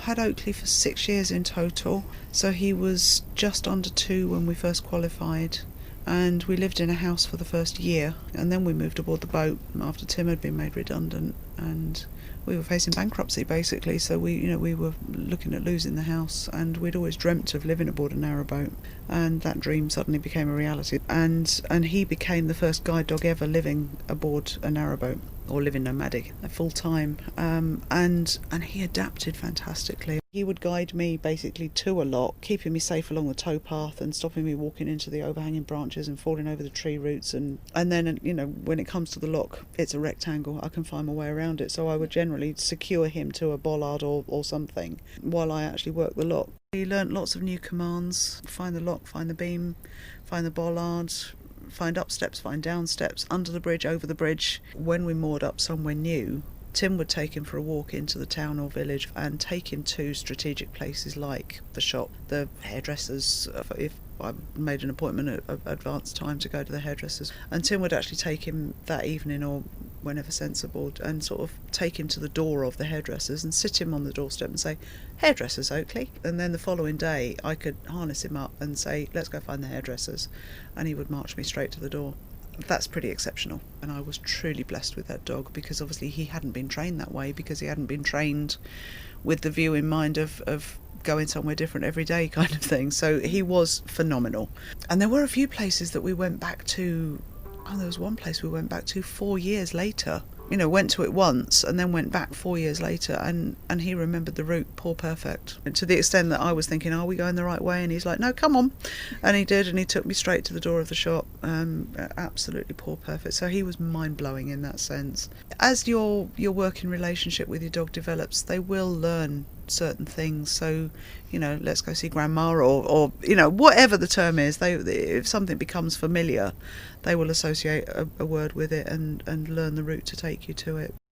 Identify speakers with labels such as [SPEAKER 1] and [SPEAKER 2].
[SPEAKER 1] had Oakley for 6 years in total. So he was just under 2 when we first qualified, and we lived in a house for the first year, and then we moved aboard the boat after Tim had been made redundant, and we were facing bankruptcy basically. So we were looking at losing the house, and we'd always dreamt of living aboard a narrowboat, and that dream suddenly became a reality. And he became the first guide dog ever living aboard a narrowboat, or living nomadic full time, and he adapted fantastically. He would guide me basically to a lock, keeping me safe along the towpath and stopping me walking into the overhanging branches and falling over the tree roots. And then, when it comes to the lock, it's a rectangle. I can find my way around it. So I would generally secure him to a bollard or something while I actually work the lock. He learnt lots of new commands: find the lock, find the beam, find the bollard, find up steps, find down steps, under the bridge, over the bridge. When we moored up somewhere new, Tim would take him for a walk into the town or village and take him to strategic places like the shop, the hairdressers, if I made an appointment at advanced time to go to the hairdressers. And Tim would actually take him that evening or whenever sensible and sort of take him to the door of the hairdressers and sit him on the doorstep and say, "Hairdressers, Oakley." And then the following day I could harness him up and say, "Let's go find the hairdressers." And he would march me straight to the door. That's pretty exceptional, and I was truly blessed with that dog, because obviously he hadn't been trained that way, because he hadn't been trained with the view in mind of going somewhere different every day kind of thing. So he was phenomenal. And there were a few places that we went back to. There was one place we went back to 4 years later. Went to it once and then went back 4 years later, and he remembered the route poor perfect, and to the extent that I was thinking, are we going the right way? And he's like, no, come on. And he did, and he took me straight to the door of the shop. Absolutely poor perfect. So he was mind-blowing in that sense. As your working relationship with your dog develops, they will learn certain things. So let's go see grandma, or whatever the term is, if something becomes familiar, they will associate a word with it and learn the route to take you to it.